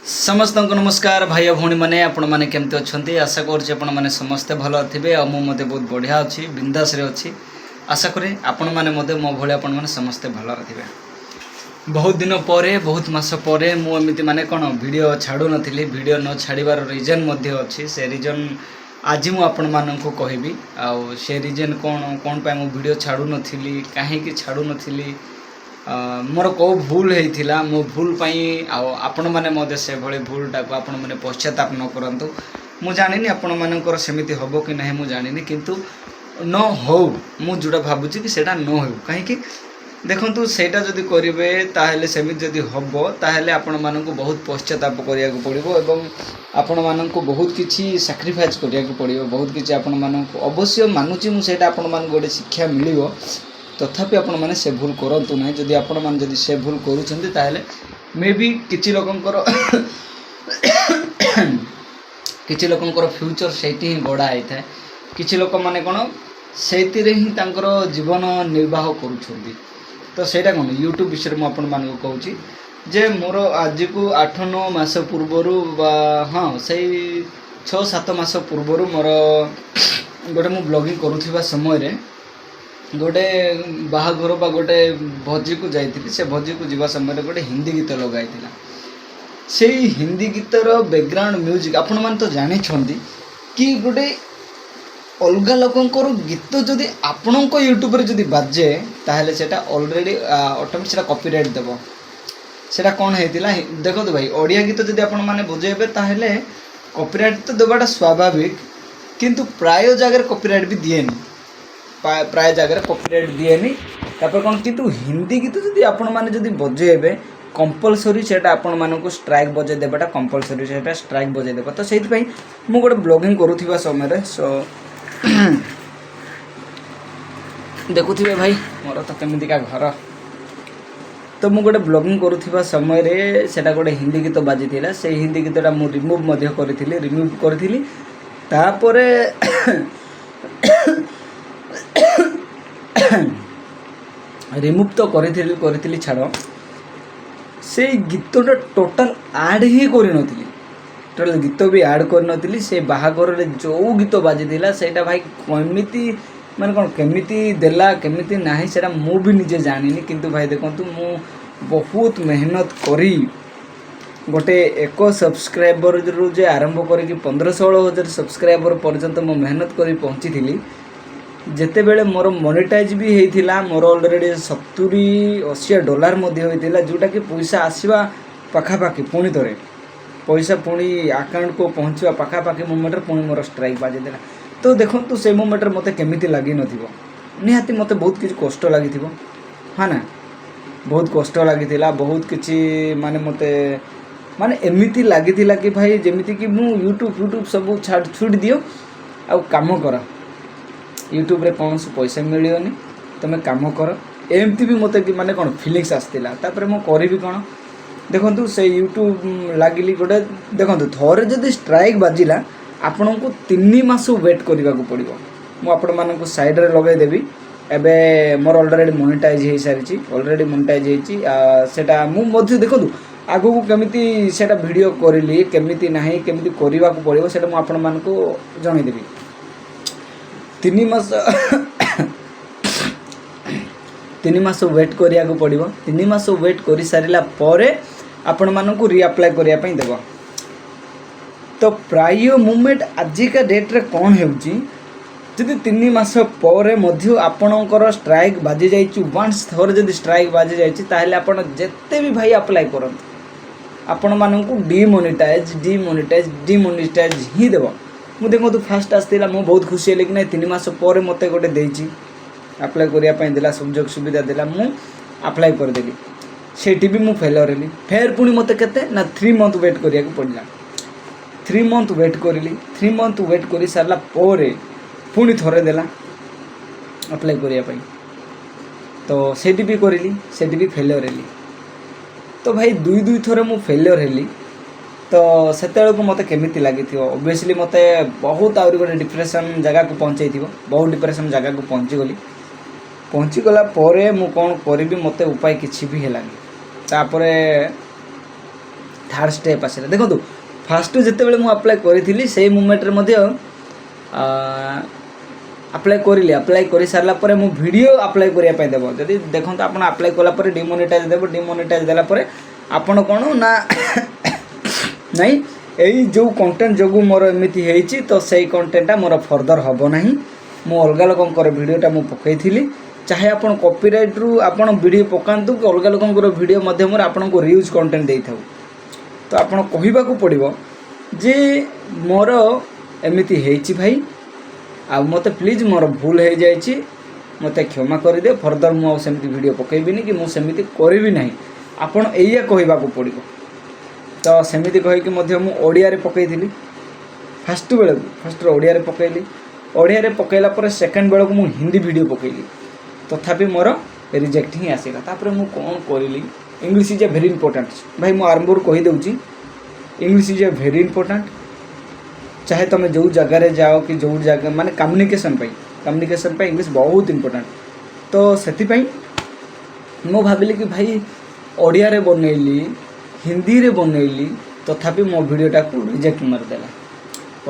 समस्त को नमस्कार भाई भौणी मैंने आपण मैंने केमती अच्छा आशा कर समस्ते भल थे और मुझे बहुत बढ़िया अच्छी बिंदास अच्छी आशा करें आपण मैंने मो भाई आपण समस्ते भल थे। बहुत दिन पर बहुत मास पर मुझे माने कौन वीडियो छाड़ू नी वीडियो न छाड़बार रिजन अच्छी से रिजन आज मुझे कहबी आउ से रिजन कौन कौन पाई मु वीडियो छाड़ू नी कहीं छाड़ू नी मोर कौ भूल होता मो भूल आपण मैंने मत से भाई भूलटा को आपण मैंने पश्चाताप न करूँ मु जानी आपण मानकर सेमती हम कि ना मुझे जानी किंतु न हो मु जोटा भावुची कि सेटा न हो कहीं देखु सेटा जदि करेंगे ताहले सेमिति जदि हम ताहले आपण मानक बहुत पश्चाताप करिया को पड़िबो एवं आपण मानक बहुत किछि सैक्रिफाइस करिया को पड़िबो बहुत किछि आपण मानक अवश्य मानुची मु सेटा आपण मान गोटे शिक्षा मिलिबो तथापि आपण माने से भूल करंतु नाही जदि आपण मान जदि से भूल करूछंती ताहले मे बी किछि लोकंकर किछि लोकंकर फ्यूचर सेठी ही गड़ा आइ थाए किछि लोक माने कोन सेतिरे ही तांकर जीवन निर्वाह करूछंती तो सेटा कोन यूट्यूब विषय में आपण मान को कहूची जे मोर आज को 8-9 मास पूर्वरु हाँ से 6-7 मास पूर्वरु मोर गोटे मु ब्लॉगिंग करूथिबा समय रे गोटे बाहाघर बा गोटे भोजी को जाइथिली से भोजी को जीवा समय गोटे हिंदी गीत लगाई से हिंदी गीतर बैकग्राउंड म्यूजिक आपण मान तो जानी छंदी कि गोटे अलग लोकंकर गीत जदि आपणक यूट्यूब रे जदि बाजे ताहले सेटा ऑलरेडी ऑटोमेटिक सेटा कॉपीराइट देबो सेटा कोन हेतिला देखो तो भाई ओडिया गीत जदि आपण माने बजेबे ताहले कॉपीराइट तो देबाटा स्वाभाविक किंतु प्राय जगह कॉपीराइट भी दिएनी प्राय जगह कॉपीराइट दिएनी तापर कौन किंतु हिंदी गीत जदि आपण माने जदि बजेबे कंपलसरी सेटा आपण मानक स्ट्राइक बजे देबाटा कंपलसरी सेटा स्ट्राइक बजे देबा तो सेति पई मु गोटे ब्लॉगिंग करूथिबा समय रे सो देखुथिबे भाई मोर तो केमिति का घर तो मु गोटे ब्लॉगिंग करूथिबा समय रे सेटा गोटे हिंदी गीत बाजिथिला से हिंदी गीतटा मु रिमूव मध्ये करथिली तापरे रिमूव तो करी छाड़ से गीतटा टोटाल आड ही करी टोटाल गीत भी आड करी से बाहाघर जो गीत बाजी सेटा भाई कमिटी माने कौन केमिति देला केमिति नाही सेटा मु भी निजे जानिनी किंतु भाई देखंतु मु बहुत मेहनत करी गोटे 1 सब्सक्राइबर रु जे आरंभ करी 15-16 हजार सब्सक्राइबर पर्यंत मु मेहनत करी पहुंची थी जेते बेले मोर मोनेटाइज भी होता मोर ऑलरेडी $70-80 होता जोटा कि पैसा आसवा पखापाखि पुणी थे पैसा पुणी अकाउंट को पहुँचवा पखापाखि मोमेंट पुणी मोर स्ट्राइक बाजिदेला तो देखो से मोमेंट मते केमिति लगी नथिबो निहाती मते बहुत किछि कष्ट लागि हाँ ना बहुत कष्ट लगी बहुत किछि माने मते माने एमिति लगी कि भाई जेमिति कि मु यूट्यूब सब छुट दियो आ काम कर यूट्यूब रे कौन से पैसा मिलियोनी तुम काम कर एमती भी मत माने कौन फिलिंग्स आसला तापर मु करी कौन देखु से यूट्यूब लगिली गोटे देखो थोड़े जदि स्ट्राइक बाजिला आपण को 3 मास वेट करने को पड़ो मुझे साइड रे लगेदेवी एबे मोर ऑलरेडी मोनेटाइज हो सारी ऑलरेडी मोनेटाइज होटा मुझे देखो आगु को केमिति सेटा वीडियो करिली केमिति नाही केमिति करने को पड़ो सेटा मु आपण मान को जनईदेवी 3 मास 3 मास वेट करिया को पड़ो 3 मास वेट कर सारा पर आपण मानक रिअप्लाई करिया पई देबो तो प्राय मूवमेंट आजिका डेट रे कौन होउची जदि 3 मास पर मध्य आपणकर स्ट्राइक बाजी जाइची वंस थोर जदि स्ट्राइक बाजी जाइची ताहले आपण जेते भी भाई अप्लाई करन आपण मानक डिमोनेटाइज ही देबो मु देखो तो फास्ट आसला मु बहुत खुशी है लेकिन 3 मास पर मते गोटे देइची अप्लाई करिया पई देला सुविधा सुविधा देला मु अप्लाई कर देली सेठी भी मु फेलर हेली फेर पुनी मते केते ना 3 मंथ वेट करिया को पड़ला 3 मंथ वेट करली 3 मंथ वेट कर सारा पर पुणी थोड़े देला अप्लाई करिया पई तो सेठी भी करली सेठी भी फेलर हेली तो भाई दुई थोड़े मु फेलर हेली तो सेते को मते केमिति लागि थियो ऑब्वियसली मते बहुत आउरी गोटे डिप्रेशन जगह को पहुंचाई थियो बहुत डिप्रेशन जगह को पहुंची गला परे मु कोन करबी मते उपाय किछि भी हेलानी तापरे थार्ड स्टेप आसला देखो फास्ट जितेबाला मुझे अप्लाई करी से मोमेंटे अप्लाई करी अप्लाई कर सारापर मो वीडियो अप्लाई करने देव जदि देखो आप अप्लाई कलापर डिमोनेटाइज देव डिमोनेटाइज देलापर आपण कौन ना नहीं यही जो कंटेंट जो मोर एमती है तो सही कंटेंटा मोर फर्दर हम ना मु अलग लोकर भिडटा मुझे पकई चाहे आप कॉपीराइट रु आपण वीडियो पकातु कि अलग लोकर वीडियो मध्यम आपण को रियूज कंटेंट दे था तो आपण कहवाक पड़ो जे मोर एमती है भाई आ मत प्लीज मोर भूल हो जाए मत क्षमा करदे फर्दर मुझे वीडियो पकेबी कि मुझे करी ना आपण या कहवाक पड़ो तो सेमती कहीकि ओडिया पकई फास्ट बेलू फास्ट ओडिया पकईली ओडिया पकईला सेकेंड बेलू मु हिंदी वीडियो पकईली तथापि मोर रिजेक्ट ही आसला तापर मु कौन करी English is a very important भाई मु आरंभ कहीदे English is a very important चाहे तुम जो जगार जाओ कि जो जगह माने कम्युनिकेशन पे इंग्लिश बहुत इंपोर्टेंट तो से मु भाविली कि भाई ओडिया रे बनैली हिंदी रे बनैली तथापि मो वीडियोटा को रिजेक्ट मारदेला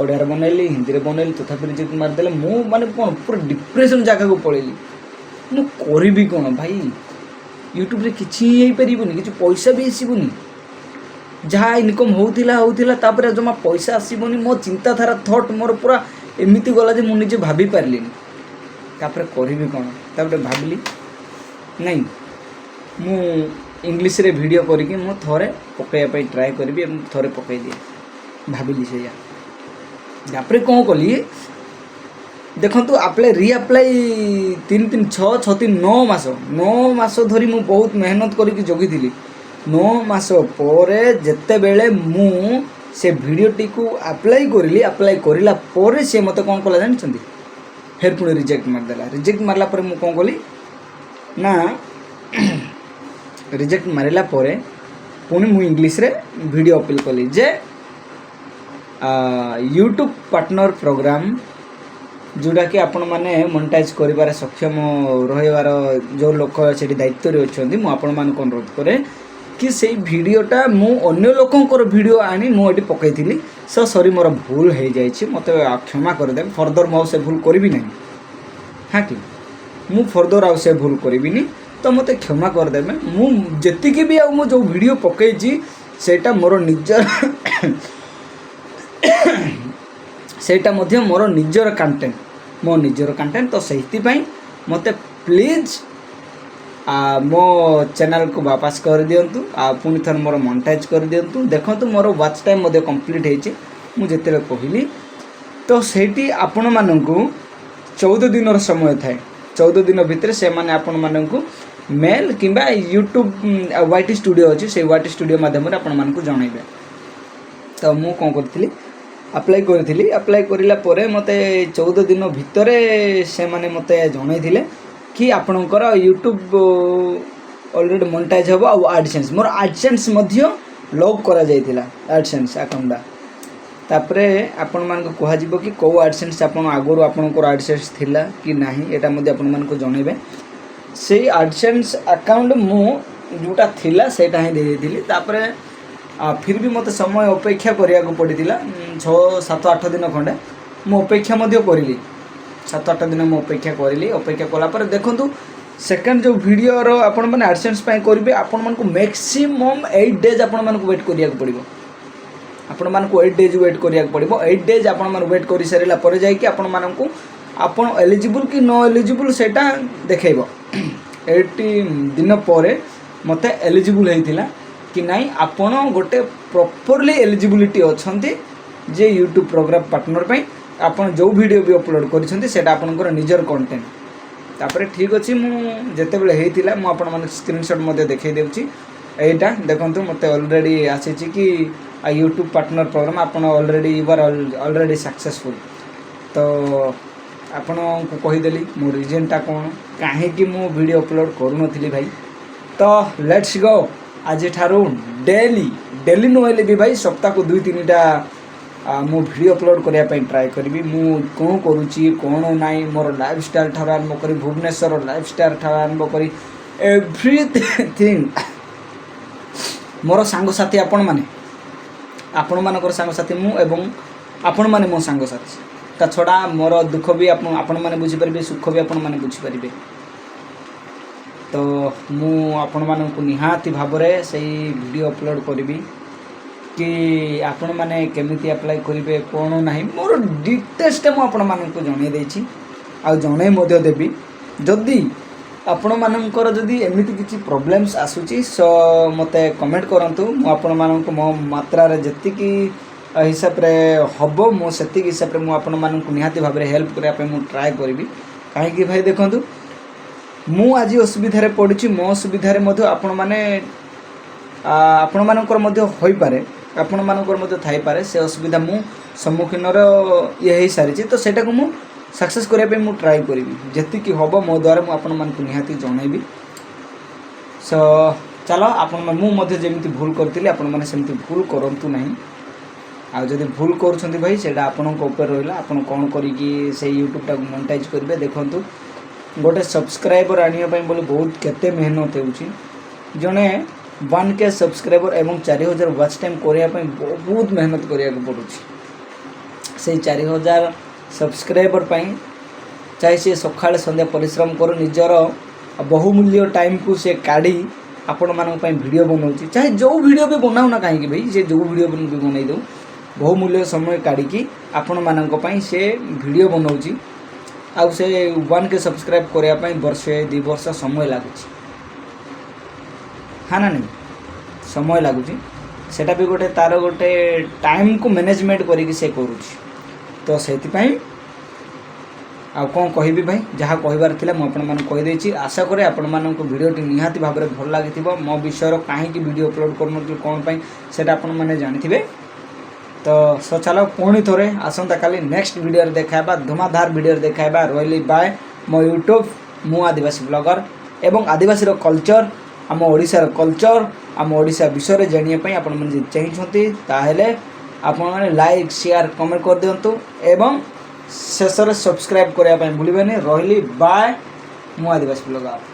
ओडिया रे बनैली हिंदी रे बनैली तथापि रिजेक्ट मारदेला मु माने कौन पूरा डिप्रेशन जगह को पड़ेली मु करी कौन भाई यूट्यूब रे किछि ही परिबुनी किछि पैसा भी आसीबुनी जहाँ इनकम होता तापर जमा पैसा आसबनी मो चिंताधारा थॉट मोर पूरा एमती गला जे मुझे निजे भाभी पारली तापर करी कौन तापर भाविली नहीं मु इंग्लिश रे वीडियो करके मु थोड़े पकड़ापी ट्राए करी थोड़े पकई दिए भाविली से तापर कौन कली देखु अप्लाई रीअप्लाई 3 6 6 3 9 मास धरी मु बहुत मेहनत करके जगी थी 9 मास पर जेते बेले मु से वीडियोटी को अप्लाई करली अप्लाई करला पर से मते कौन कला जानछंती फिर पुणी रिजेक्ट मारदेला रिजेक्ट मारला पर मु कौन कली ना रिजेक्ट मारला पर पुणी मु इंग्लिश रे वीडियो अपलोड कली जे यूट्यूब पार्टनर प्रोग्राम जोटा कि आपण मैंने मोनेटाइज कर सक्षम रहीबार जो लोक से दायित्व अच्छा मुझे आपण मान अनुरोध करे कि से वीडियोटा मु अन्य लोकंकर वीडियो आनी मुझे पकई सो सॉरी मोर भूल हो जाए मत क्षमा करदे फर्दर मु से भूल करी ना हाँ कि मु फर्दर आउ से भूल करी तो मत क्षमा करदेवे मुझे भी आउ जो वीडियो पकई सेटा मोर निजर सेटा मध्य मोर निजर कंटेंट मो निजर कंटेंट तो सही मत प्लीज मो चैनल को वापस कर दिंतु पुणी थर मोर मोनेटाइज कर दिंतु देखो मोर वाच टाइम कंप्लीट होते कहली तो सेठी आपण मानू 14 दिन समय थाए 14 दिन भितर से माने आपण मानू मेल किंबा यूट्यूब वाईटी स्टूडियो अच्छी से वाईटी स्टूडियो मध्यम आपण मानू जनइबे तो मु कौन करी अप्लाई करी अप्लाई करला मते 14 दिन भितर से माने मते जनइथिले कि आपणकर यूट्यूब ऑलरेडी मोनेटाइज हम आ एडसेंस मोर एडसेंस मध्य लॉग करा जाइथिला एडसेंस अकाउंटा तापरे आपण मान को कह कि कौ एडसेंस आपण आगुर आपणकर एडसेंस थिला कि नाही एटा मध्य आपण मान को जनइबे से एडसेंस अकाउंट मु जोटा थिला सेटा ही दे देथिली तापरे फिर भी मत समय अपेक्षा करिया को पड़ीला 6 7 8 दिन खंडे मु अपेक्षा मध्य करिली 7 8 दिन मु अपेक्षा करिली अपेक्षा कला पर देखंतु सेकंड जो वीडियो रो आपण माने एडसेंस पय करिवे आपण मान को मैक्सिमम 8 डेज आपण मान को वेट करिया को पड़िबो आपण मान को 8 डेज वेट करिया को पड़िबो 8 डेज आपण मान वेट करि सरिला पर जाय कि आपण मान को आपण एलिजिबल कि नो एलिजिबल सेटा देखेइबो 80 दिन पर मते एलिजिबल हेतिला कि नहीं आपण गोटे प्रॉपर्ली एलिजिबिलिटी अछंती जे यूट्यूब प्रोग्राम पार्टनर पे आपण जो वीडियो भी अपलोड करिसेंती सेटा आपनकर निजर कंटेंट तापर ठीक अछि मु जते बेले हेतिला मु आपण मन स्क्रीनशॉट मध्ये देखै देउची एटा देखंतु मते ऑलरेडी आसीची कि यूट्यूब पार्टनर प्रोग्राम आपण already you are already successful तो आपण को कहि देली मो रीजन ता कोन काहे कि मु वीडियो अपलोड करू नथिली भाई तो लेट्स गो आज ठारू डेली नहले भी भाई सप्ताह को 2-3टा मो वीडियो अपलोड करने ट्राए करी मु कौन करुच्ची कौन नाई मोर लाइफस्टाइल ठार आरंभ करी भुवनेश्वर लाइफस्टाइल ठार आरंभ करी एवरीथिंग मोर सांग साथी आपण माने आपण मानकर सांगसाथी मु एवं आपण माने मो सांगसाथी ता छड़ा मोर दुख भी आपण माने बुझी परिबे सुख भी आपण माने बुझी परिबे तो मु आपण मानक निहाती भाबरे सही वीडियो अपलोड करबी कि आपण माने केमिति अप्लाई करिवे कोन नाही मोर डिटेल्स मु आपण मानक जणे देछि आ जणे मध्ये देबी जदी आपण मानकर जदी एमिति किछि प्रॉब्लम्स आसुची सो मते कमेंट करंतु मु आपण मानक मो मात्रा रे जति कि हिसाब रे हबो मो सेति हिसाब रे मु आपण मानक निहाती भाबरे हेल्प करिया पे मु ट्राई करबी काहे कि भाई देखंतु मु आज असुविधा रे पड़िछि मो असुविधा रे मध्ये आपण माने आपण मानकर मध्ये होई पारे आपण मानकर मध्ये थाई पारे से असुविधा मु सम्मुखीन रो ये हे सारी तो सेटा को मु सक्सेस करिया पे मु ट्राई करबी जति कि हबो मो द्वारा मु आपण मानक निहाती जणैबी सो चलो आपण मु मध्ये जेमिति भूल करथिले आपण माने सेमिति भूल करंतु नाही आ जदि भूल करूछंती भाई सेटा आपण को ऊपर रहला आपण कोन करी कि से YouTube टा मोनेटाइज करबे देखंतु गोटे सब्सक्राइबर आनिया पई बोले बहुत केते मेहनत हेउची जने 1K सब्सक्राइबर एवं 4000 वॉच टाइम करिया पई बहुत मेहनत करिया को पड़ुची से 4000 सब्सक्राइबर पई चाहे से सखाळे संध्या परिश्रम करू निजर बहुमूल्य टाइम को से काढी आपण मानक पई वीडियो बनाउची चाहे जो वीडियो भी बनाउ ना काहे कि भाई से जो वीडियो भी बनाई दउ बहुमूल्य समय काढी कि आपण मानक पई से वीडियो बनाउची आ से 1K सब्सक्राइब करिया पई वर्षे 2 वर्ष समय लागुची हाँ ना नहीं समय लगुच सेटा भी गोटे तार गोटे टाइम को मैनेजमेंट करी से करुँच तो से आ कौन कहि भाई जहाँ कहबार थिला मु आपण मान कहि देछि आशा करे आपण मान को वीडियोटी निहाती भाव में भल लगी मो विषय कहीं वीडियो अपलोड कर कौन पाई सेटा आपण माने जानिथिबे तो सो चलो पुणी थोड़े आसंता काली नेक्स्ट वीडियो देखाबा धुमाधार वीडियो देखाबा रही बाय मो यूट्यूब मु आदिवासी ब्लॉगर एवं आदिवासी रो कल्चर आम ओडिशार कल्चर आम ओडिशा विषय जानिया पई आपण मन चाहिए ताहेले आपण माने लाइक शेयर कमेंट कर दियंतु एवं शेष सब्सक्राइब करिया पई भूलिबेनी रहिली बाय मु आदिवासी ब्लॉगर।